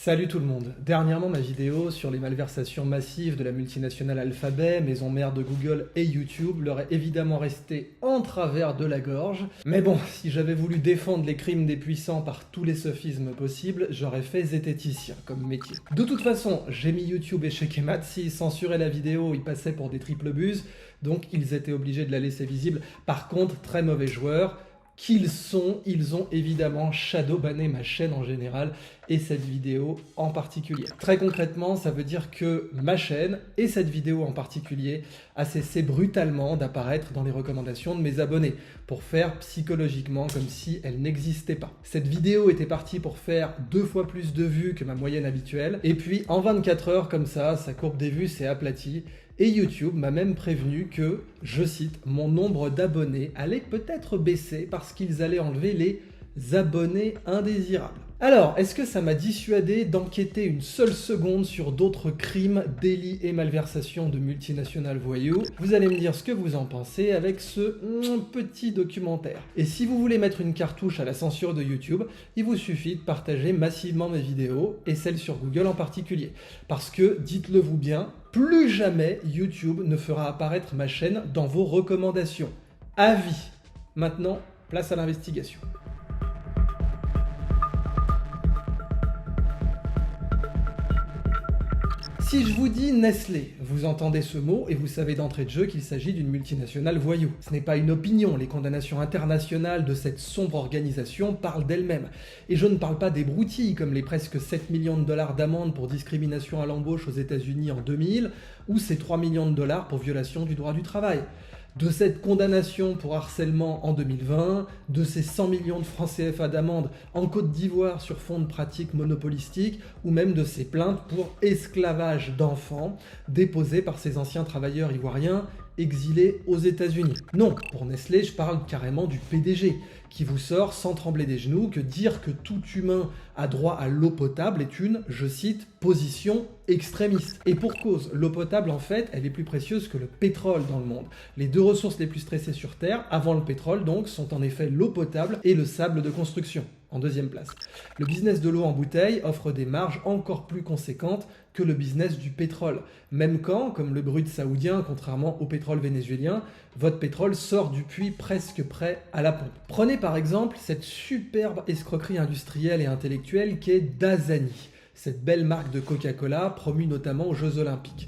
Salut tout le monde. Dernièrement, ma vidéo sur les malversations massives de la multinationale Alphabet, maison mère de Google et YouTube, leur est évidemment restée en travers de la gorge. Mais bon, si j'avais voulu défendre les crimes des puissants par tous les sophismes possibles, j'aurais fait zététicien comme métier. De toute façon, j'ai mis YouTube et Checkmate, s'ils censuraient la vidéo, ils passaient pour des triples buses, donc ils étaient obligés de la laisser visible. Par contre, très mauvais joueurs. Ils ont évidemment shadowbanné ma chaîne en général et cette vidéo en particulier. Très concrètement, ça veut dire que ma chaîne et cette vidéo en particulier a cessé brutalement d'apparaître dans les recommandations de mes abonnés pour faire psychologiquement comme si elle n'existait pas. Cette vidéo était partie pour faire 2 fois plus de vues que ma moyenne habituelle et puis en 24 heures comme ça, sa courbe des vues s'est aplatie. Et YouTube m'a même prévenu que, je cite, mon nombre d'abonnés allait peut-être baisser parce qu'ils allaient enlever les abonnés indésirables. Alors, est-ce que ça m'a dissuadé d'enquêter une seule seconde sur d'autres crimes, délits et malversations de multinationales voyous? Vous allez me dire ce que vous en pensez avec ce petit documentaire. Et si vous voulez mettre une cartouche à la censure de YouTube, il vous suffit de partager massivement mes vidéos, et celles sur Google en particulier. Parce que, dites-le vous bien, plus jamais YouTube ne fera apparaître ma chaîne dans vos recommandations. À vie. Maintenant, place à l'investigation. Si je vous dis Nestlé, vous entendez ce mot et vous savez d'entrée de jeu qu'il s'agit d'une multinationale voyou. Ce n'est pas une opinion, les condamnations internationales de cette sombre organisation parlent d'elles-mêmes. Et je ne parle pas des broutilles comme les presque 7 millions de dollars d'amende pour discrimination à l'embauche aux États-Unis en 2000 ou ces 3 millions de dollars pour violation du droit du travail. De cette condamnation pour harcèlement en 2020, de ces 100 millions de francs CFA d'amende en Côte d'Ivoire sur fond de pratiques monopolistiques, ou même de ces plaintes pour esclavage d'enfants déposées par ces anciens travailleurs ivoiriens exilés aux États-Unis. Non, pour Nestlé, je parle carrément du PDG, qui vous sort sans trembler des genoux que dire que tout humain a droit à l'eau potable est une, je cite, position extrémiste. Et pour cause, l'eau potable en fait, elle est plus précieuse que le pétrole dans le monde. Les deux ressources les plus stressées sur Terre, avant le pétrole donc, sont en effet l'eau potable et le sable de construction. En deuxième place. Le business de l'eau en bouteille offre des marges encore plus conséquentes que le business du pétrole. Même quand, comme le brut saoudien, contrairement au pétrole vénézuélien, votre pétrole sort du puits presque prêt à la pompe. Prenez par exemple cette superbe escroquerie industrielle et intellectuelle qu'est Dasani, cette belle marque de Coca-Cola promue notamment aux Jeux Olympiques.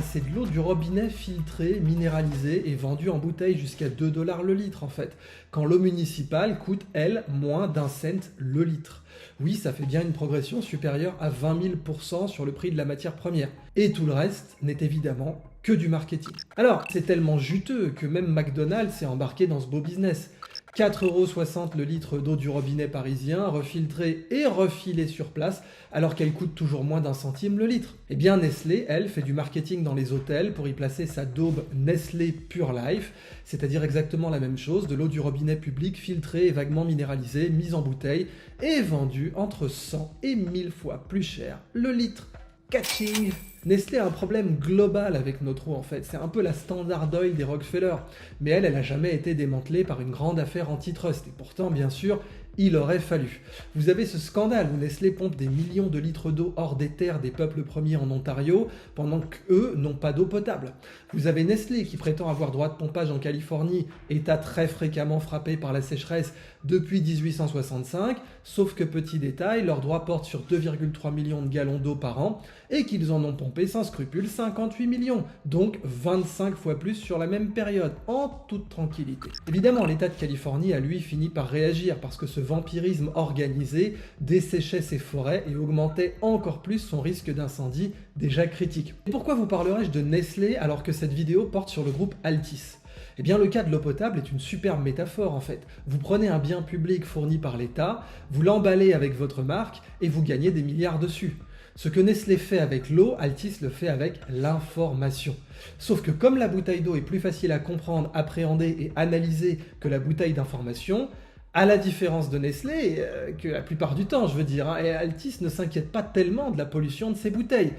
C'est de l'eau du robinet filtrée, minéralisée et vendue en bouteille jusqu'à 2 $ le litre en fait, quand l'eau municipale coûte, elle, moins d'1 cent le litre. Oui, ça fait bien une progression supérieure à 20 000% sur le prix de la matière première. Et tout le reste n'est évidemment que du marketing. Alors, c'est tellement juteux que même McDonald's s'est embarqué dans ce beau business. 4,60 € le litre d'eau du robinet parisien, refiltrée et refilée sur place, alors qu'elle coûte toujours moins d'1 centime le litre. Eh bien Nestlé, elle, fait du marketing dans les hôtels pour y placer sa daube Nestlé Pure Life, c'est-à-dire exactement la même chose, de l'eau du robinet public filtrée et vaguement minéralisée, mise en bouteille et vendue entre 100 et 1000 fois plus cher le litre. Catching! Nestlé a un problème global avec notre eau en fait, c'est un peu la Standard Oil des Rockefeller, mais elle a jamais été démantelée par une grande affaire antitrust, et pourtant bien sûr, il aurait fallu. Vous avez ce scandale où Nestlé pompe des millions de litres d'eau hors des terres des peuples premiers en Ontario, pendant qu'eux n'ont pas d'eau potable. Vous avez Nestlé qui prétend avoir droit de pompage en Californie, état très fréquemment frappé par la sécheresse depuis 1865, sauf que petit détail, leurs droits portent sur 2,3 millions de gallons d'eau par an, et qu'ils en ont pompé sans scrupule 58 millions, donc 25 fois plus sur la même période, en toute tranquillité. Évidemment, l'État de Californie a lui fini par réagir, parce que ce vampirisme organisé desséchait ses forêts et augmentait encore plus son risque d'incendie déjà critique. Et pourquoi vous parlerai-je de Nestlé alors que cette vidéo porte sur le groupe Altis ? Eh bien le cas de l'eau potable est une superbe métaphore en fait. Vous prenez un bien public fourni par l'État, vous l'emballez avec votre marque et vous gagnez des milliards dessus. Ce que Nestlé fait avec l'eau, Altis le fait avec l'information. Sauf que comme la bouteille d'eau est plus facile à comprendre, appréhender et analyser que la bouteille d'information, à la différence de Nestlé, que la plupart du temps je veux dire, et Altis ne s'inquiète pas tellement de la pollution de ses bouteilles.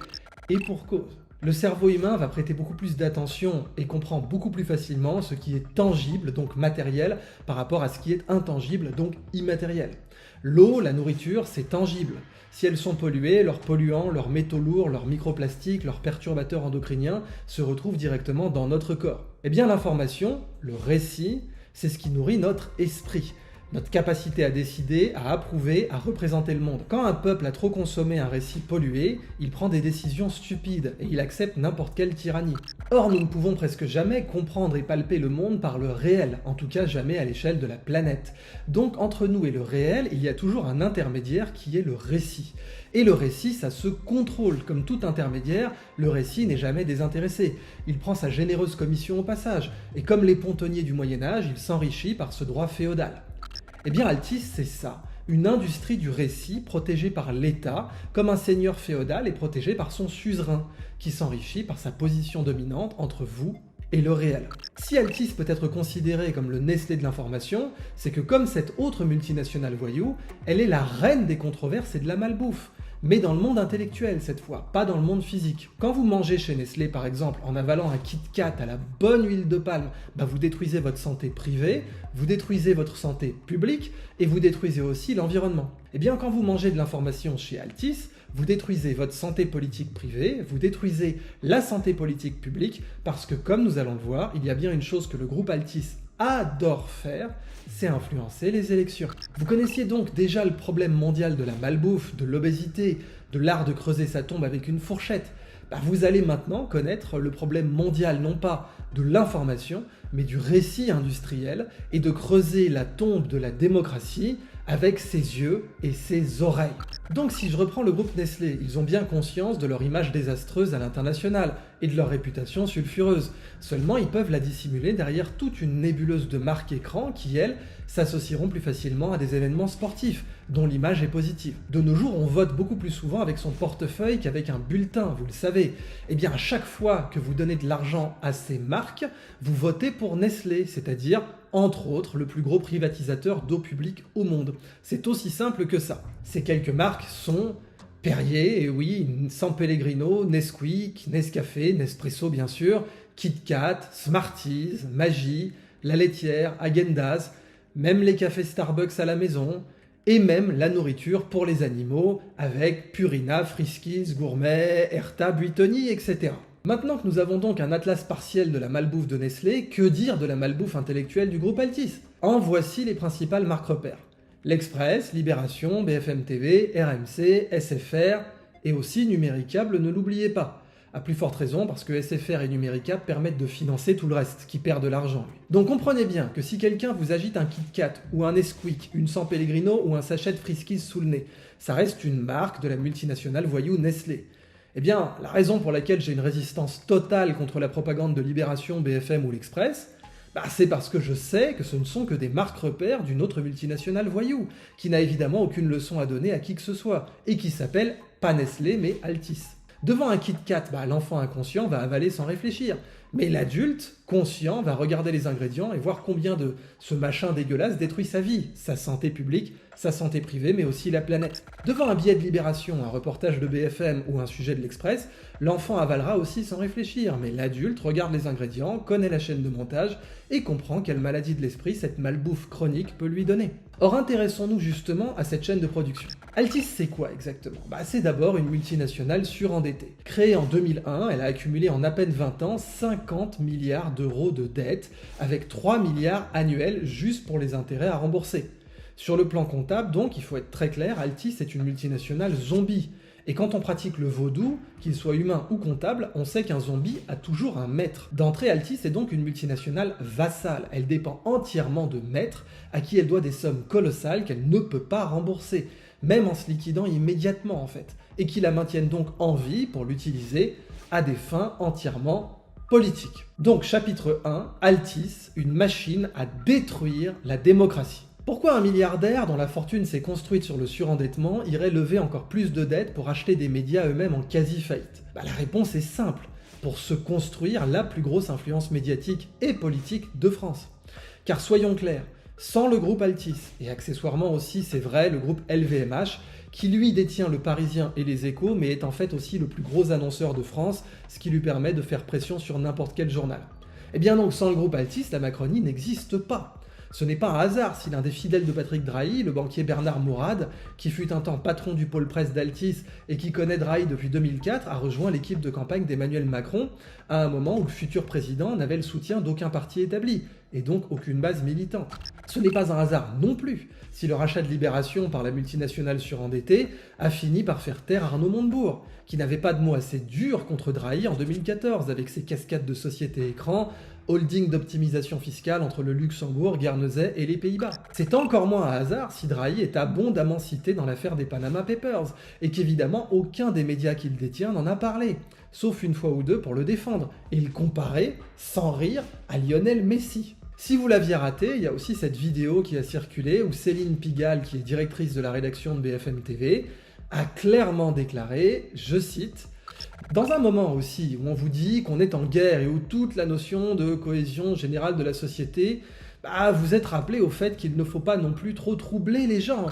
Et pour cause. Le cerveau humain va prêter beaucoup plus d'attention et comprend beaucoup plus facilement ce qui est tangible, donc matériel, par rapport à ce qui est intangible, donc immatériel. L'eau, la nourriture, c'est tangible. Si elles sont polluées, leurs polluants, leurs métaux lourds, leurs microplastiques, leurs perturbateurs endocriniens se retrouvent directement dans notre corps. Eh bien l'information, le récit, c'est ce qui nourrit notre esprit. Notre capacité à décider, à approuver, à représenter le monde. Quand un peuple a trop consommé un récit pollué, il prend des décisions stupides et il accepte n'importe quelle tyrannie. Or, nous ne pouvons presque jamais comprendre et palper le monde par le réel, en tout cas jamais à l'échelle de la planète. Donc, entre nous et le réel, il y a toujours un intermédiaire qui est le récit. Et le récit, ça se contrôle. Comme tout intermédiaire, le récit n'est jamais désintéressé. Il prend sa généreuse commission au passage. Et comme les pontonniers du Moyen-Âge, il s'enrichit par ce droit féodal. Eh bien Altis, c'est ça, une industrie du récit protégée par l'État, comme un seigneur féodal est protégé par son suzerain, qui s'enrichit par sa position dominante entre vous et le réel. Si Altis peut être considérée comme le Nestlé de l'information, c'est que comme cette autre multinationale voyou, elle est la reine des controverses et de la malbouffe. Mais dans le monde intellectuel cette fois, pas dans le monde physique. Quand vous mangez chez Nestlé par exemple en avalant un Kit Kat à la bonne huile de palme, vous détruisez votre santé privée, vous détruisez votre santé publique et vous détruisez aussi l'environnement. Et bien quand vous mangez de l'information chez Altis, vous détruisez votre santé politique privée, vous détruisez la santé politique publique parce que comme nous allons le voir, il y a bien une chose que le groupe Altis adore faire, c'est influencer les élections. Vous connaissiez donc déjà le problème mondial de la malbouffe, de l'obésité, de l'art de creuser sa tombe avec une fourchette. Vous allez maintenant connaître le problème mondial, non pas de l'information, mais du récit industriel, et de creuser la tombe de la démocratie avec ses yeux et ses oreilles. Donc si je reprends le groupe Nestlé, ils ont bien conscience de leur image désastreuse à l'international et de leur réputation sulfureuse. Seulement ils peuvent la dissimuler derrière toute une nébuleuse de marques écran qui, elles, s'associeront plus facilement à des événements sportifs, dont l'image est positive. De nos jours, on vote beaucoup plus souvent avec son portefeuille qu'avec un bulletin, vous le savez. Eh bien, à chaque fois que vous donnez de l'argent à ces marques, vous votez pour Nestlé, c'est-à-dire, entre autres, le plus gros privatisateur d'eau publique au monde. C'est aussi simple que ça. Ces quelques marques sont Perrier, et oui, San Pellegrino, Nesquik, Nescafé, Nespresso bien sûr, Kit Kat, Smarties, Maggi, La Laitière, Häagen-Dazs, même les cafés Starbucks à la maison, et même la nourriture pour les animaux avec Purina, Friskies, Gourmet, Erta, Buitoni, etc. Maintenant que nous avons donc un atlas partiel de la malbouffe de Nestlé, que dire de la malbouffe intellectuelle du groupe Altis? En voici les principales marques repères. L'Express, Libération, BFM TV, RMC, SFR et aussi Numéricable, ne l'oubliez pas. À plus forte raison parce que SFR et Numéricable permettent de financer tout le reste, qui perd de l'argent. Donc comprenez bien que si quelqu'un vous agite un Kit Kat ou un Nesquik, une San Pellegrino ou un sachet de Friskies sous le nez, ça reste une marque de la multinationale voyou Nestlé. Eh bien, la raison pour laquelle j'ai une résistance totale contre la propagande de Libération, BFM ou l'Express, c'est parce que je sais que ce ne sont que des marques repères d'une autre multinationale voyou, qui n'a évidemment aucune leçon à donner à qui que ce soit, et qui s'appelle pas Nestlé mais Altis. Devant un Kit Kat, l'enfant inconscient va avaler sans réfléchir, mais l'adulte conscient va regarder les ingrédients et voir combien de ce machin dégueulasse détruit sa vie, sa santé publique, sa santé privée, mais aussi la planète. Devant un billet de Libération, un reportage de BFM ou un sujet de l'Express, l'enfant avalera aussi sans réfléchir, mais l'adulte regarde les ingrédients, connaît la chaîne de montage et comprend quelle maladie de l'esprit cette malbouffe chronique peut lui donner. Or, intéressons-nous justement à cette chaîne de production. Altis, c'est quoi exactement? C'est d'abord une multinationale surendettée. Créée en 2001, elle a accumulé en à peine 20 ans 50 milliards d'euros de dettes, avec 3 milliards annuels juste pour les intérêts à rembourser. Sur le plan comptable, donc, il faut être très clair, Altis est une multinationale zombie. Et quand on pratique le vaudou, qu'il soit humain ou comptable, on sait qu'un zombie a toujours un maître. D'entrée, Altis est donc une multinationale vassale. Elle dépend entièrement de maîtres à qui elle doit des sommes colossales qu'elle ne peut pas rembourser, même en se liquidant immédiatement en fait, et qui la maintiennent donc en vie pour l'utiliser à des fins entièrement politiques. Donc chapitre 1, Altis, une machine à détruire la démocratie. Pourquoi un milliardaire dont la fortune s'est construite sur le surendettement irait lever encore plus de dettes pour acheter des médias eux-mêmes en quasi-faillite? La réponse est simple, pour se construire la plus grosse influence médiatique et politique de France. Car soyons clairs, sans le groupe Altis, et accessoirement aussi c'est vrai le groupe LVMH, qui lui détient Le Parisien et Les Échos, mais est en fait aussi le plus gros annonceur de France, ce qui lui permet de faire pression sur n'importe quel journal. Eh bien donc, sans le groupe Altis, la Macronie n'existe pas. Ce n'est pas un hasard si l'un des fidèles de Patrick Drahi, le banquier Bernard Mourad, qui fut un temps patron du pôle presse d'Altis et qui connaît Drahi depuis 2004, a rejoint l'équipe de campagne d'Emmanuel Macron à un moment où le futur président n'avait le soutien d'aucun parti établi, et donc aucune base militante. Ce n'est pas un hasard non plus si le rachat de Libération par la multinationale surendettée a fini par faire taire Arnaud Montebourg, qui n'avait pas de mots assez durs contre Drahi en 2014 avec ses cascades de sociétés écrans, holding d'optimisation fiscale entre le Luxembourg, Guernesey et les Pays-Bas. C'est encore moins un hasard si Drahi est abondamment cité dans l'affaire des Panama Papers, et qu'évidemment aucun des médias qu'il détient n'en a parlé, sauf une fois ou deux pour le défendre, et le comparer, sans rire, à Lionel Messi. Si vous l'aviez raté, il y a aussi cette vidéo qui a circulé où Céline Pigalle, qui est directrice de la rédaction de BFM TV, a clairement déclaré, je cite, « Dans un moment aussi où on vous dit qu'on est en guerre et où toute la notion de cohésion générale de la société, vous êtes rappelé au fait qu'il ne faut pas non plus trop troubler les gens.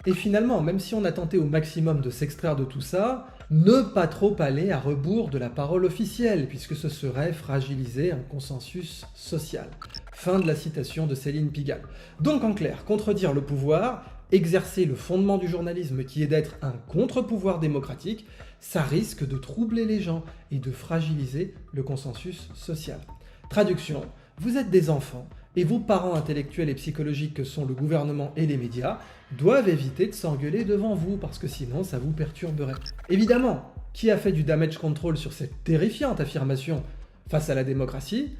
Et finalement, même si on a tenté au maximum de s'extraire de tout ça, ne pas trop aller à rebours de la parole officielle, puisque ce serait fragiliser un consensus social. » Fin de la citation de Céline Pigalle. Donc en clair, contredire le pouvoir, exercer le fondement du journalisme qui est d'être un contre-pouvoir démocratique, ça risque de troubler les gens et de fragiliser le consensus social. Traduction, vous êtes des enfants et vos parents intellectuels et psychologiques que sont le gouvernement et les médias doivent éviter de s'engueuler devant vous parce que sinon ça vous perturberait. Évidemment, qui a fait du damage control sur cette terrifiante affirmation face à la démocratie?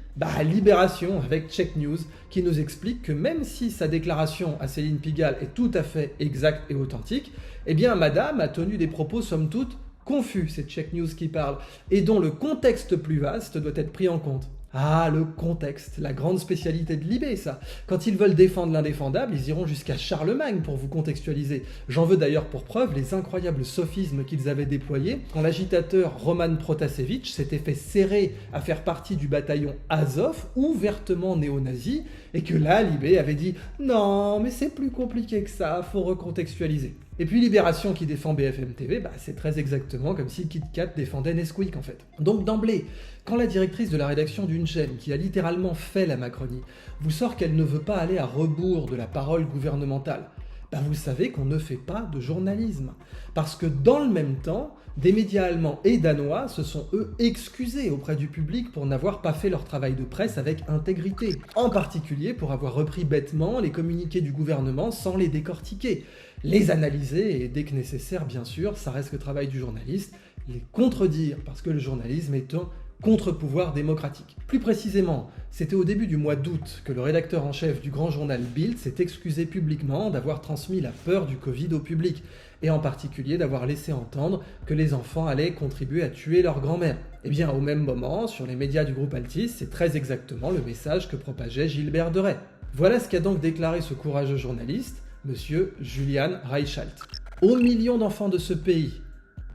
Libération avec Check News qui nous explique que même si sa déclaration à Céline Pigalle est tout à fait exacte et authentique, eh bien madame a tenu des propos somme toute confus, c'est Check News qui parle, et dont le contexte plus vaste doit être pris en compte. Ah, le contexte, la grande spécialité de Libé, ça. Quand ils veulent défendre l'indéfendable, ils iront jusqu'à Charlemagne pour vous contextualiser. J'en veux d'ailleurs pour preuve les incroyables sophismes qu'ils avaient déployés quand l'agitateur Roman Protasevitch s'était fait serrer à faire partie du bataillon Azov, ouvertement néo-nazi, et que là, Libé avait dit « Non, mais c'est plus compliqué que ça, faut recontextualiser ». Et puis Libération qui défend BFM TV, c'est très exactement comme si Kit Kat défendait Nesquik en fait. Donc d'emblée, quand la directrice de la rédaction d'une chaîne, qui a littéralement fait la Macronie, vous sort qu'elle ne veut pas aller à rebours de la parole gouvernementale, vous savez qu'on ne fait pas de journalisme. Parce que dans le même temps, des médias allemands et danois se sont eux excusés auprès du public pour n'avoir pas fait leur travail de presse avec intégrité. En particulier pour avoir repris bêtement les communiqués du gouvernement sans les décortiquer. Les analyser et dès que nécessaire bien sûr, ça reste le travail du journaliste, les contredire parce que le journalisme est un contre-pouvoir démocratique. Plus précisément, c'était au début du mois d'août que le rédacteur en chef du grand journal Bild s'est excusé publiquement d'avoir transmis la peur du Covid au public, et en particulier d'avoir laissé entendre que les enfants allaient contribuer à tuer leur grand-mère. Et bien au même moment, sur les médias du groupe Altis, c'est très exactement le message que propageait Gilbert Deray. Voilà ce qu'a donc déclaré ce courageux journaliste, monsieur Julian Reichelt. Aux millions d'enfants de ce pays,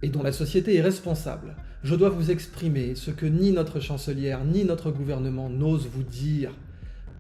et dont la société est responsable, je dois vous exprimer ce que ni notre chancelière ni notre gouvernement n'osent vous dire.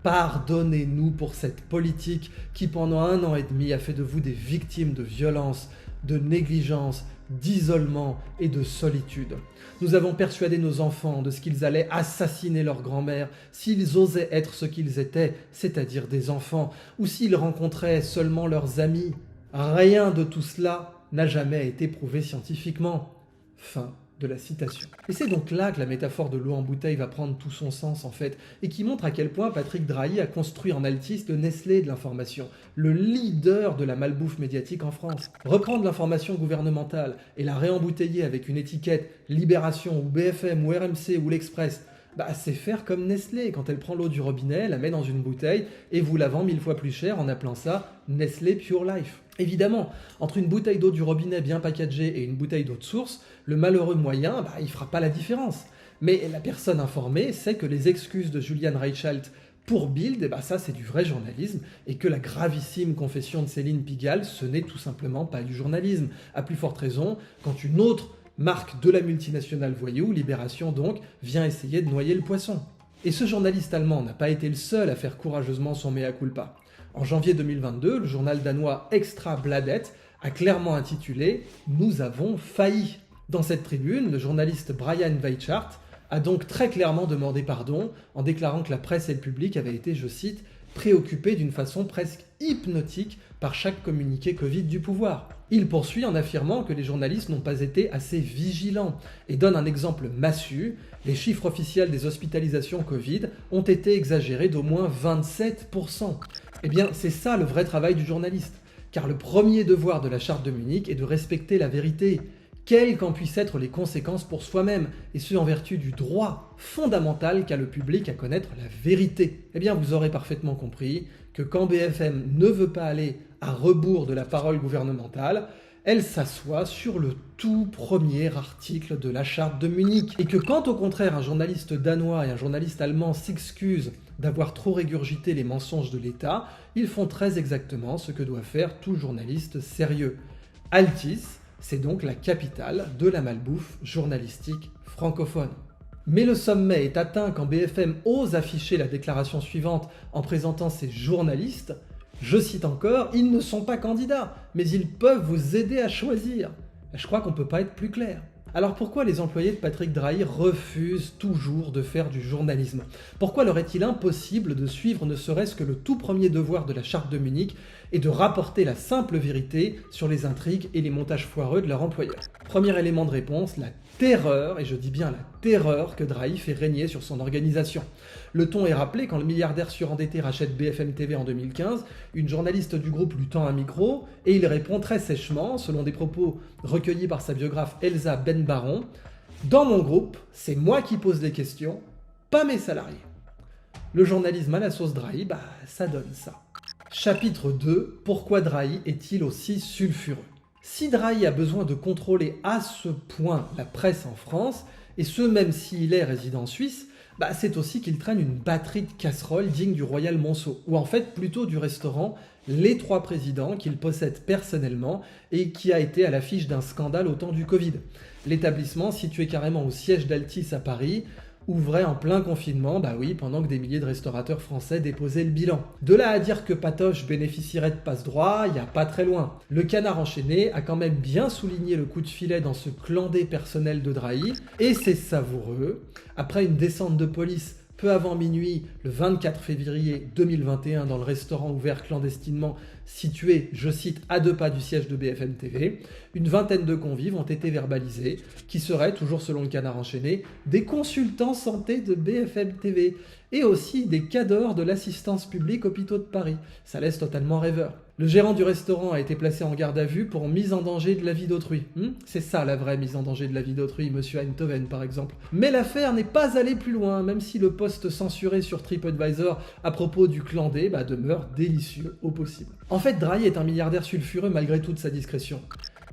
Pardonnez-nous pour cette politique qui pendant 1 an et demi a fait de vous des victimes de violence, de négligence, d'isolement et de solitude. Nous avons persuadé nos enfants de ce qu'ils allaient assassiner leur grand-mère s'ils osaient être ce qu'ils étaient, c'est-à-dire des enfants, ou s'ils rencontraient seulement leurs amis. Rien de tout cela n'a jamais été prouvé scientifiquement. Fin de la citation. Et c'est donc là que la métaphore de l'eau en bouteille va prendre tout son sens en fait, et qui montre à quel point Patrick Drahi a construit en Altis le Nestlé de l'information, le leader de la malbouffe médiatique en France. Reprendre l'information gouvernementale et la réembouteiller avec une étiquette Libération ou BFM ou RMC ou l'Express, c'est faire comme Nestlé, quand elle prend l'eau du robinet, la met dans une bouteille et vous la vend 1000 fois plus cher en appelant ça Nestlé Pure Life. Évidemment, entre une bouteille d'eau du robinet bien packagée et une bouteille d'eau de source, le malheureux moyen, il fera pas la différence. Mais la personne informée sait que les excuses de Julian Reichelt pour Bild, ça c'est du vrai journalisme, et que la gravissime confession de Céline Pigalle, ce n'est tout simplement pas du journalisme. À plus forte raison, quand une autre marque de la multinationale voyou, Libération donc, vient essayer de noyer le poisson. Et ce journaliste allemand n'a pas été le seul à faire courageusement son mea culpa. En janvier 2022, le journal danois Extra Bladet a clairement intitulé « Nous avons failli ». Dans cette tribune, le journaliste Brian Weichart a donc très clairement demandé pardon en déclarant que la presse et le public avaient été, je cite, préoccupés d'une façon presque hypnotique par chaque communiqué Covid du pouvoir. Il poursuit en affirmant que les journalistes n'ont pas été assez vigilants et donne un exemple massu. Les chiffres officiels des hospitalisations Covid ont été exagérés d'au moins 27%. Eh bien, c'est ça le vrai travail du journaliste. Car le premier devoir de la Charte de Munich est de respecter la vérité, quelles qu'en puissent être les conséquences pour soi-même, et ce en vertu du droit fondamental qu'a le public à connaître la vérité. Eh bien, vous aurez parfaitement compris que quand BFM ne veut pas aller à rebours de la parole gouvernementale, elle s'assoit sur le tout premier article de la Charte de Munich. Et que quand au contraire un journaliste danois et un journaliste allemand s'excusent d'avoir trop régurgité les mensonges de l'État, ils font très exactement ce que doit faire tout journaliste sérieux. Altis, c'est donc la capitale de la malbouffe journalistique francophone. Mais le sommet est atteint quand BFM ose afficher la déclaration suivante en présentant ses journalistes. Je cite encore, ils ne sont pas candidats, mais ils peuvent vous aider à choisir. Je crois qu'on ne peut pas être plus clair. Alors pourquoi les employés de Patrick Drahi refusent toujours de faire du journalisme? Pourquoi leur est-il impossible de suivre ne serait-ce que le tout premier devoir de la Charte de Munich et de rapporter la simple vérité sur les intrigues et les montages foireux de leur employeur? Premier élément de réponse, la terreur, et je dis bien la terreur que Drahi fait régner sur son organisation. Le ton est rappelé quand le milliardaire surendetté rachète BFM TV en 2015, une journaliste du groupe lui tend un micro et il répond très sèchement, selon des propos recueillis par sa biographe Elsa Ben-Baron, « Dans mon groupe, c'est moi qui pose les questions, pas mes salariés. » Le journalisme à la sauce Drahi, ça donne ça. Chapitre 2. Pourquoi Drahi est-il aussi sulfureux? Si Drahi a besoin de contrôler à ce point la presse en France, et ce même s'il est résident suisse, c'est aussi qu'il traîne une batterie de casseroles digne du Royal Monceau, ou en fait plutôt du restaurant Les Trois Présidents qu'il possède personnellement et qui a été à l'affiche d'un scandale au temps du Covid. L'établissement, situé carrément au siège d'Altis à Paris, ouvrait en plein confinement, pendant que des milliers de restaurateurs français déposaient le bilan. De là à dire que Patoche bénéficierait de passe-droit, il n'y a pas très loin. Le Canard enchaîné a quand même bien souligné le coup de filet dans ce clandé personnel de Drahi, et c'est savoureux. Après une descente de police peu avant minuit, le 24 février 2021, dans le restaurant ouvert clandestinement situé, je cite, à 2 pas du siège de BFM TV, une vingtaine de convives ont été verbalisés, qui seraient, toujours selon le Canard enchaîné, des consultants santé de BFM TV, et aussi des cadors de l'assistance publique Hôpitaux de Paris. Ça laisse totalement rêveur. Le gérant du restaurant a été placé en garde à vue pour mise en danger de la vie d'autrui. C'est ça la vraie mise en danger de la vie d'autrui, monsieur Einthoven par exemple. Mais l'affaire n'est pas allée plus loin, même si le post censuré sur TripAdvisor à propos du clandé demeure délicieux au possible. En fait, Drahi est un milliardaire sulfureux malgré toute sa discrétion.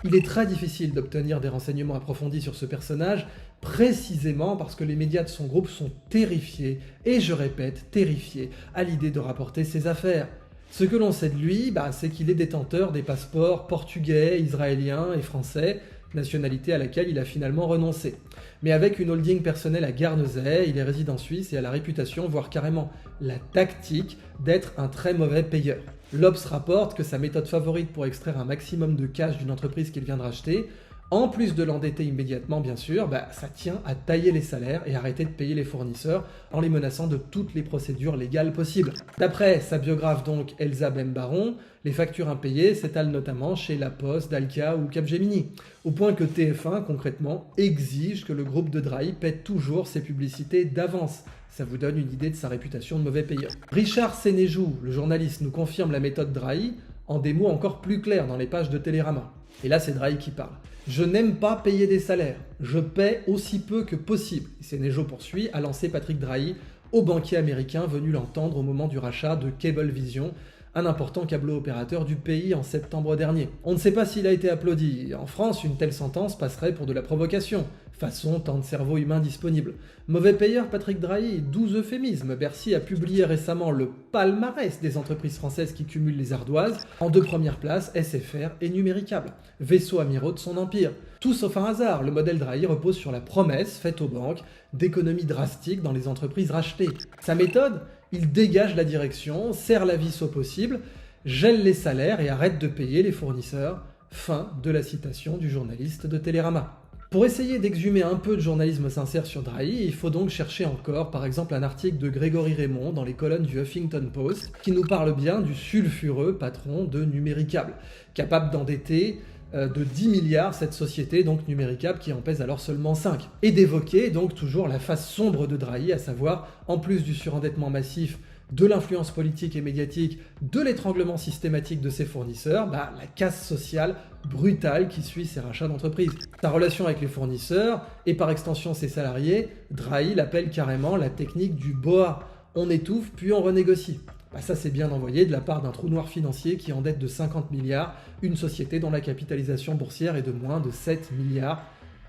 Il est très difficile d'obtenir des renseignements approfondis sur ce personnage, précisément parce que les médias de son groupe sont terrifiés, et je répète, terrifiés, à l'idée de rapporter ses affaires. Ce que l'on sait de lui, c'est qu'il est détenteur des passeports portugais, israéliens et français, nationalité à laquelle il a finalement renoncé. Mais avec une holding personnelle à Guernesey, il est résident suisse et a la réputation, voire carrément la tactique, d'être un très mauvais payeur. L'Obs rapporte que sa méthode favorite pour extraire un maximum de cash d'une entreprise qu'il vient de racheter, en plus de l'endetter immédiatement bien sûr, ça tient à tailler les salaires et arrêter de payer les fournisseurs en les menaçant de toutes les procédures légales possibles. D'après sa biographe donc Elsa Ben-Baron, les factures impayées s'étalent notamment chez La Poste, Dalkia ou Capgemini, au point que TF1 concrètement exige que le groupe de Drahi paie toujours ses publicités d'avance. Ça vous donne une idée de sa réputation de mauvais payeur. Richard Sénéjoux, le journaliste, nous confirme la méthode Drahi en des mots encore plus clairs dans les pages de Télérama. Et là, c'est Drahi qui parle. « Je n'aime pas payer des salaires. Je paie aussi peu que possible. » Sénéjoux poursuit, a lancé Patrick Drahi au banquier américain venu l'entendre au moment du rachat de Cablevision, un important câblo-opérateur du pays en septembre dernier. On ne sait pas s'il a été applaudi. En France, une telle sentence passerait pour de la provocation. Façon, tant de cerveau humain disponible. Mauvais payeur Patrick Drahi, 12 euphémismes. Bercy a publié récemment le palmarès des entreprises françaises qui cumulent les ardoises. En 2 premières places, SFR et Numéricable, vaisseaux amiraux de son empire. Tout sauf un hasard, le modèle Drahi repose sur la promesse faite aux banques d'économies drastiques dans les entreprises rachetées. Sa méthode, il dégage la direction, serre la vis au possible, gèle les salaires et arrête de payer les fournisseurs. Fin de la citation du journaliste de Télérama. Pour essayer d'exhumer un peu de journalisme sincère sur Drahi, il faut donc chercher encore, par exemple, un article de Grégory Raymond dans les colonnes du Huffington Post, qui nous parle bien du sulfureux patron de Numéricable, capable d'endetter de 10 milliards cette société, donc Numéricable, qui en pèse alors seulement 5. Et d'évoquer donc toujours la face sombre de Drahi, à savoir, en plus du surendettement massif, de l'influence politique et médiatique, de l'étranglement systématique de ses fournisseurs, la casse sociale brutale qui suit ses rachats d'entreprises. Sa relation avec les fournisseurs, et par extension ses salariés, Drahi l'appelle carrément la technique du boa. On étouffe, puis on renégocie. Ça c'est bien envoyé de la part d'un trou noir financier qui endette de 50 milliards une société dont la capitalisation boursière est de moins de 7 milliards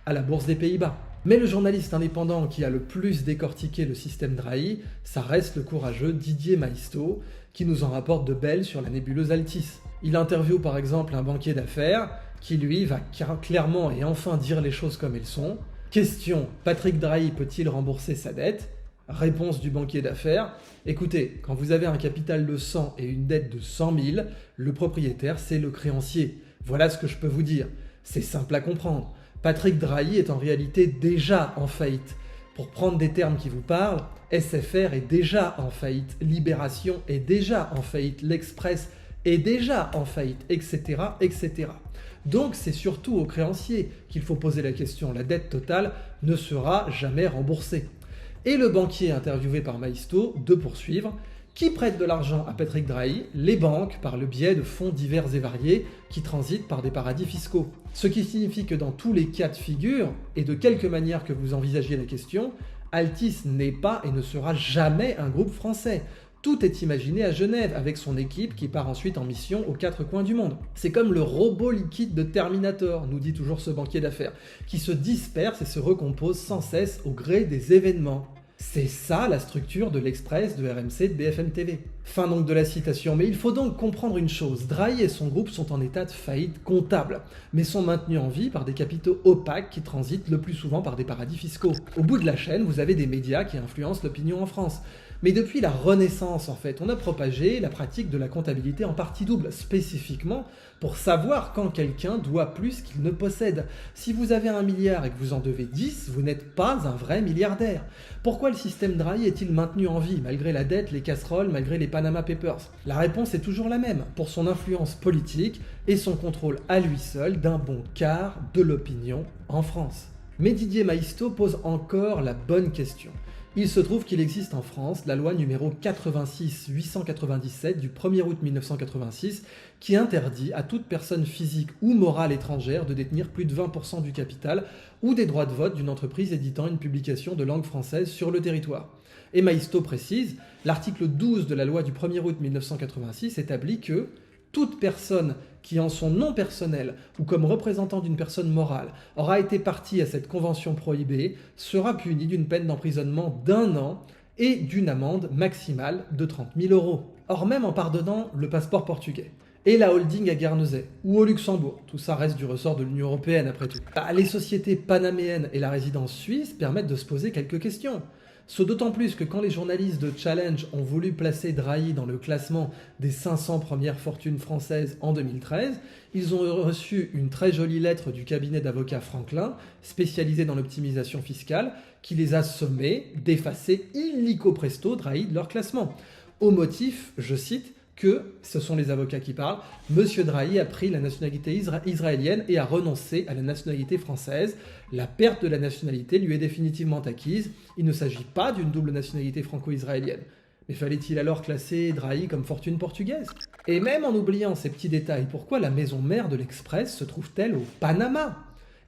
à la bourse des Pays-Bas. Mais le journaliste indépendant qui a le plus décortiqué le système Drahi, ça reste le courageux Didier Maisto, qui nous en rapporte de belles sur la nébuleuse Altis. Il interviewe par exemple un banquier d'affaires, qui lui va clairement et enfin dire les choses comme elles sont. Question, Patrick Drahi peut-il rembourser sa dette ? Réponse du banquier d'affaires, écoutez, quand vous avez un capital de 100 et une dette de 100 000, le propriétaire c'est le créancier. Voilà ce que je peux vous dire. C'est simple à comprendre. Patrick Drahi est en réalité déjà en faillite. Pour prendre des termes qui vous parlent, SFR est déjà en faillite, Libération est déjà en faillite, l'Express est déjà en faillite, etc., etc. Donc c'est surtout aux créanciers qu'il faut poser la question. La dette totale ne sera jamais remboursée. Et le banquier interviewé par Maisto de poursuivre. Qui prête de l'argent à Patrick Drahi ? Les banques, par le biais de fonds divers et variés qui transitent par des paradis fiscaux. Ce qui signifie que dans tous les cas de figure, et de quelque manière que vous envisagiez la question, Altis n'est pas et ne sera jamais un groupe français. Tout est imaginé à Genève, avec son équipe qui part ensuite en mission aux quatre coins du monde. C'est comme le robot liquide de Terminator, nous dit toujours ce banquier d'affaires, qui se disperse et se recompose sans cesse au gré des événements. C'est ça la structure de l'Express, de RMC, de BFM TV. Fin donc de la citation, mais il faut donc comprendre une chose, Drahi et son groupe sont en état de faillite comptable, mais sont maintenus en vie par des capitaux opaques qui transitent le plus souvent par des paradis fiscaux. Au bout de la chaîne, vous avez des médias qui influencent l'opinion en France. Mais depuis la Renaissance, en fait, on a propagé la pratique de la comptabilité en partie double, spécifiquement pour savoir quand quelqu'un doit plus qu'il ne possède. Si vous avez 1 milliard et que vous en devez 10, vous n'êtes pas un vrai milliardaire. Pourquoi le système Drahi est-il maintenu en vie, malgré la dette, les casseroles, malgré les Panama Papers ? La réponse est toujours la même, pour son influence politique et son contrôle à lui seul d'un bon quart de l'opinion en France. Mais Didier Maisto pose encore la bonne question. Il se trouve qu'il existe en France la loi numéro 86-897 du 1er août 1986 qui interdit à toute personne physique ou morale étrangère de détenir plus de 20% du capital ou des droits de vote d'une entreprise éditant une publication de langue française sur le territoire. Et Maisto précise, l'article 12 de la loi du 1er août 1986 établit que toute personne qui en son nom personnel ou comme représentant d'une personne morale aura été partie à cette convention prohibée sera punie d'une peine d'emprisonnement d'1 an et d'une amende maximale de 30 000 €. Or même en pardonnant le passeport portugais et la holding à Guernesey ou au Luxembourg, tout ça reste du ressort de l'Union européenne après tout, les sociétés panaméennes et la résidence suisse permettent de se poser quelques questions. Ce d'autant plus que quand les journalistes de Challenge ont voulu placer Drahi dans le classement des 500 premières fortunes françaises en 2013, ils ont reçu une très jolie lettre du cabinet d'avocats Franklin, spécialisé dans l'optimisation fiscale, qui les a sommés d'effacer illico presto Drahi de leur classement. Au motif, je cite, que, ce sont les avocats qui parlent, Monsieur Drahi a pris la nationalité israélienne et a renoncé à la nationalité française. La perte de la nationalité lui est définitivement acquise. Il ne s'agit pas d'une double nationalité franco-israélienne. Mais fallait-il alors classer Drahi comme fortune portugaise ? Et même en oubliant ces petits détails, pourquoi la maison mère de l'Express se trouve-t-elle au Panama ?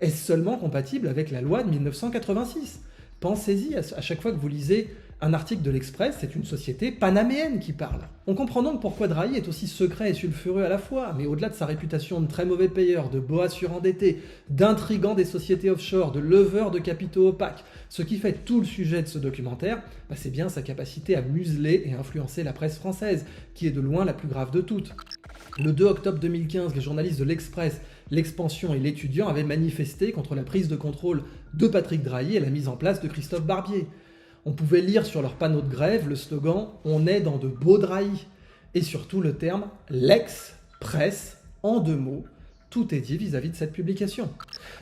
Est-ce seulement compatible avec la loi de 1986 ? Pensez-y à chaque fois que vous lisez un article de l'Express, c'est une société panaméenne qui parle. On comprend donc pourquoi Drahi est aussi secret et sulfureux à la fois, mais au-delà de sa réputation de très mauvais payeur, de boa surendetté, d'intrigant des sociétés offshore, de leveur de capitaux opaques, ce qui fait tout le sujet de ce documentaire, c'est bien sa capacité à museler et influencer la presse française, qui est de loin la plus grave de toutes. Le 2 octobre 2015, les journalistes de l'Express, l'Expansion et l'Étudiant avaient manifesté contre la prise de contrôle de Patrick Drahi et la mise en place de Christophe Barbier. On pouvait lire sur leur panneau de grève le slogan « On est dans de beaux Drahi » et surtout le terme « l'ex-presse » en 2 mots, Tout est dit vis-à-vis de cette publication.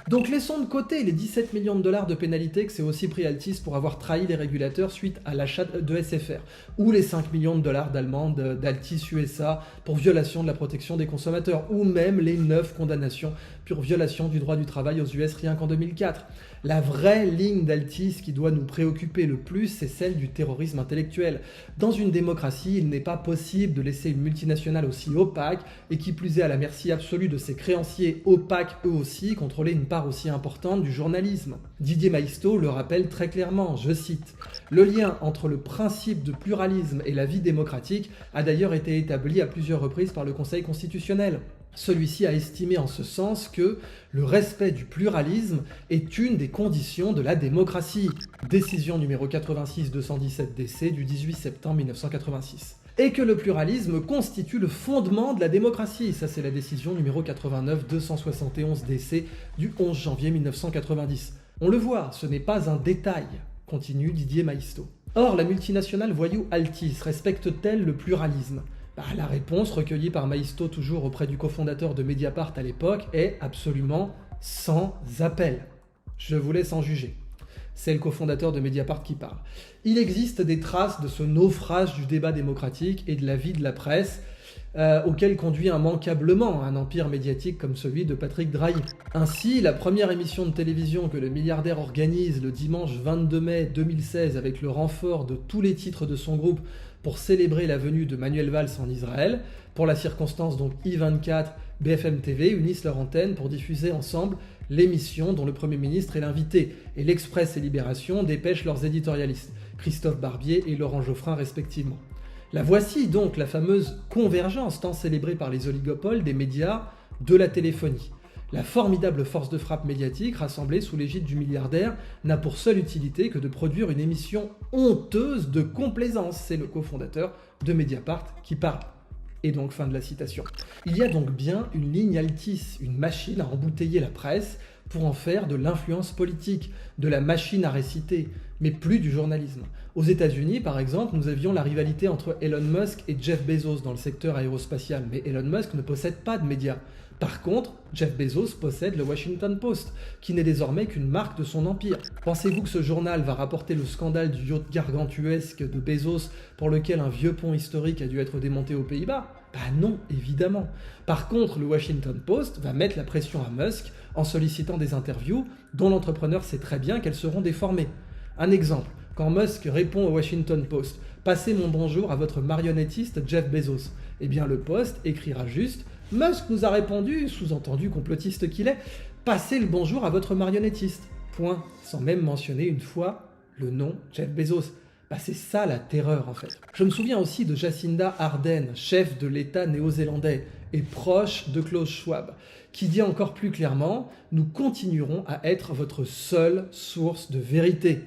Donc laissons de côté les 17 millions de dollars de pénalité que s'est aussi pris Altice pour avoir trahi les régulateurs suite à l'achat de SFR, ou les 5 millions de dollars d'amende d'Altis USA pour violation de la protection des consommateurs, ou même les 9 condamnations pour violation du droit du travail aux US rien qu'en 2004. La vraie ligne d'Altis qui doit nous préoccuper le plus, c'est celle du terrorisme intellectuel. Dans une démocratie, il n'est pas possible de laisser une multinationale aussi opaque, et qui plus est à la merci absolue de ses créanciers opaques eux aussi, contrôler une part aussi importante du journalisme. Didier Maisto le rappelle très clairement, je cite, « Le lien entre le principe de pluralisme et la vie démocratique a d'ailleurs été établi à plusieurs reprises par le Conseil constitutionnel. Celui-ci a estimé en ce sens que le respect du pluralisme est une des conditions de la démocratie. » Décision numéro 86-217 DC du 18 septembre 1986. Et que le pluralisme constitue le fondement de la démocratie. Ça, c'est la décision numéro 89-271 DC du 11 janvier 1990. On le voit, ce n'est pas un détail, continue Didier Maisto. Or, la multinationale voyou Altis respecte-t-elle le pluralisme ? La réponse, recueillie par Maisto toujours auprès du cofondateur de Mediapart à l'époque, est absolument sans appel. Je vous laisse en juger. C'est le cofondateur de Mediapart qui parle. Il existe des traces de ce naufrage du débat démocratique et de la vie de la presse, auquel conduit immanquablement un empire médiatique comme celui de Patrick Drahi. Ainsi, la première émission de télévision que le milliardaire organise le dimanche 22 mai 2016 avec le renfort de tous les titres de son groupe pour célébrer la venue de Manuel Valls en Israël. Pour la circonstance, donc I24, BFM TV unissent leur antenne pour diffuser ensemble l'émission dont le Premier ministre est l'invité, et l'Express et Libération dépêchent leurs éditorialistes, Christophe Barbier et Laurent Geoffrin respectivement. La voici donc la fameuse convergence tant célébrée par les oligopoles des médias de la téléphonie. La formidable force de frappe médiatique rassemblée sous l'égide du milliardaire n'a pour seule utilité que de produire une émission honteuse de complaisance. C'est le cofondateur de Mediapart qui parle. Et donc fin de la citation. Il y a donc bien une ligne Altis, une machine à embouteiller la presse pour en faire de l'influence politique, de la machine à réciter, mais plus du journalisme. Aux États-Unis, par exemple, nous avions la rivalité entre Elon Musk et Jeff Bezos dans le secteur aérospatial, mais Elon Musk ne possède pas de médias. Par contre, Jeff Bezos possède le Washington Post, qui n'est désormais qu'une marque de son empire. Pensez-vous que ce journal va rapporter le scandale du yacht gargantuesque de Bezos pour lequel un vieux pont historique a dû être démonté aux Pays-Bas ? Non, évidemment. Par contre, le Washington Post va mettre la pression à Musk en sollicitant des interviews dont l'entrepreneur sait très bien qu'elles seront déformées. Un exemple, quand Musk répond au Washington Post « Passez mon bonjour à votre marionnettiste Jeff Bezos », eh bien le Post écrira juste « Musk nous a répondu, sous-entendu complotiste qu'il est, passez le bonjour à votre marionnettiste », point, sans même mentionner une fois le nom Jeff Bezos. C'est ça la terreur en fait. Je me souviens aussi de Jacinda Ardern, chef de l'État néo-zélandais et proche de Klaus Schwab, qui dit encore plus clairement « Nous continuerons à être votre seule source de vérité ».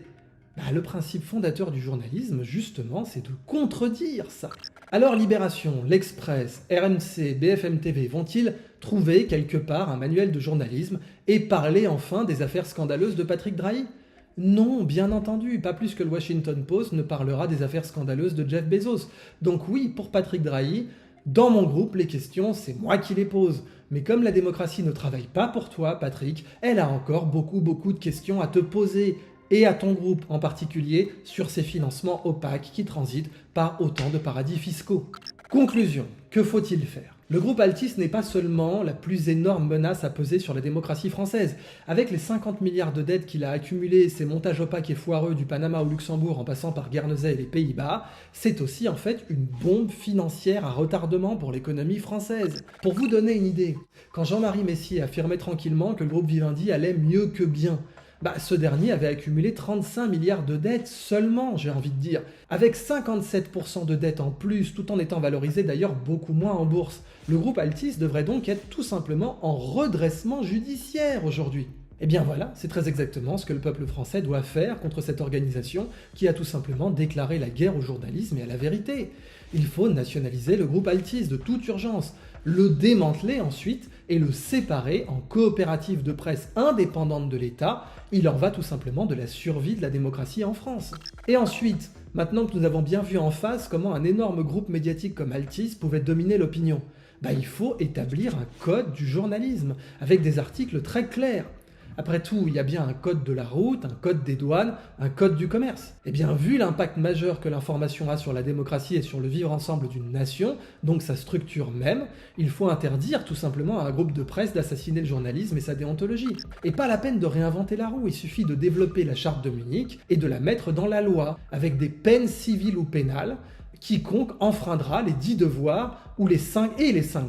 Le principe fondateur du journalisme, justement, c'est de contredire ça. Alors Libération, l'Express, RMC, BFM TV vont-ils trouver quelque part un manuel de journalisme et parler enfin des affaires scandaleuses de Patrick Drahi ? Non, bien entendu, pas plus que le Washington Post ne parlera des affaires scandaleuses de Jeff Bezos. Donc oui, pour Patrick Drahi, dans mon groupe, les questions, c'est moi qui les pose. Mais comme la démocratie ne travaille pas pour toi, Patrick, elle a encore beaucoup de questions à te poser. Et à ton groupe en particulier, sur ces financements opaques qui transitent par autant de paradis fiscaux. Conclusion, que faut-il faire ? Le groupe Altis n'est pas seulement la plus énorme menace à peser sur la démocratie française. Avec les 50 milliards de dettes qu'il a accumulées, ses montages opaques et foireux du Panama au Luxembourg en passant par Guernesey et les Pays-Bas, c'est aussi en fait une bombe financière à retardement pour l'économie française. Pour vous donner une idée, quand Jean-Marie Messier affirmait tranquillement que le groupe Vivendi allait mieux que bien, ce dernier avait accumulé 35 milliards de dettes seulement, j'ai envie de dire, avec 57% de dettes en plus, tout en étant valorisé d'ailleurs beaucoup moins en bourse. Le groupe Altis devrait donc être tout simplement en redressement judiciaire aujourd'hui. Eh bien voilà, c'est très exactement ce que le peuple français doit faire contre cette organisation qui a tout simplement déclaré la guerre au journalisme et à la vérité. Il faut nationaliser le groupe Altis de toute urgence, le démanteler ensuite et le séparer en coopérative de presse indépendante de l'État. Il en va tout simplement de la survie de la démocratie en France. Et ensuite, maintenant que nous avons bien vu en face comment un énorme groupe médiatique comme Altis pouvait dominer l'opinion, il faut établir un code du journalisme, avec des articles très clairs. Après tout, il y a bien un code de la route, un code des douanes, un code du commerce. Eh bien, vu l'impact majeur que l'information a sur la démocratie et sur le vivre ensemble d'une nation, donc sa structure même, il faut interdire tout simplement à un groupe de presse d'assassiner le journalisme et sa déontologie. Et pas la peine de réinventer la roue, il suffit de développer la charte de Munich et de la mettre dans la loi, avec des peines civiles ou pénales. Quiconque enfreindra les 10 devoirs ou les 5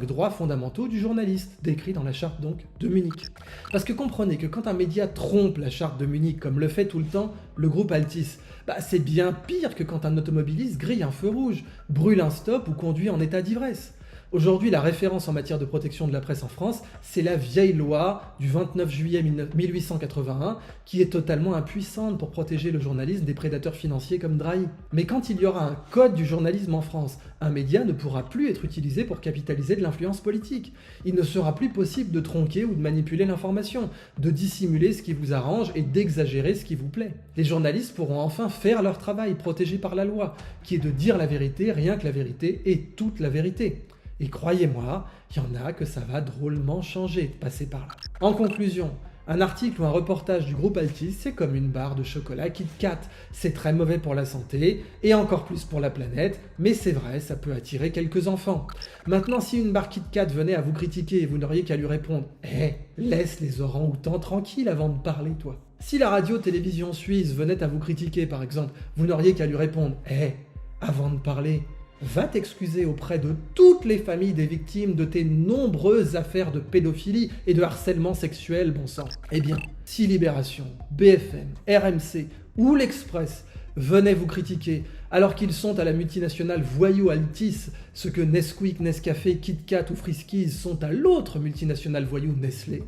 droits fondamentaux du journaliste, décrits dans la charte donc de Munich. Parce que comprenez que quand un média trompe la charte de Munich, comme le fait tout le temps le groupe Altis, c'est bien pire que quand un automobiliste grille un feu rouge, brûle un stop ou conduit en état d'ivresse. Aujourd'hui, la référence en matière de protection de la presse en France, c'est la vieille loi du 29 juillet 1881 qui est totalement impuissante pour protéger le journalisme des prédateurs financiers comme Drahi. Mais quand il y aura un code du journalisme en France, un média ne pourra plus être utilisé pour capitaliser de l'influence politique. Il ne sera plus possible de tronquer ou de manipuler l'information, de dissimuler ce qui vous arrange et d'exagérer ce qui vous plaît. Les journalistes pourront enfin faire leur travail protégé par la loi, qui est de dire la vérité, rien que la vérité et toute la vérité. Et croyez-moi, il y en a que ça va drôlement changer de passer par là. En conclusion, un article ou un reportage du groupe Altis, c'est comme une barre de chocolat Kit Kat. C'est très mauvais pour la santé, et encore plus pour la planète, mais c'est vrai, ça peut attirer quelques enfants. Maintenant, si une barre Kit Kat venait à vous critiquer, vous n'auriez qu'à lui répondre « laisse les orang-outans tranquilles avant de parler, toi ». Si la radio-télévision suisse venait à vous critiquer, par exemple, vous n'auriez qu'à lui répondre « avant de parler ». Va t'excuser auprès de toutes les familles des victimes de tes nombreuses affaires de pédophilie et de harcèlement sexuel, bon sang. Eh bien, si Libération, BFM, RMC ou l'Express venaient vous critiquer alors qu'ils sont à la multinationale voyou Altis, ce que Nesquik, Nescafé, KitKat ou Friskies sont à l'autre multinationale voyou Nestlé,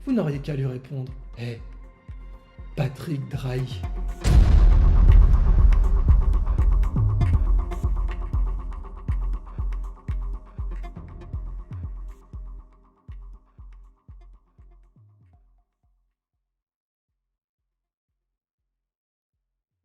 vous n'auriez qu'à lui répondre « Patrick Drahi ».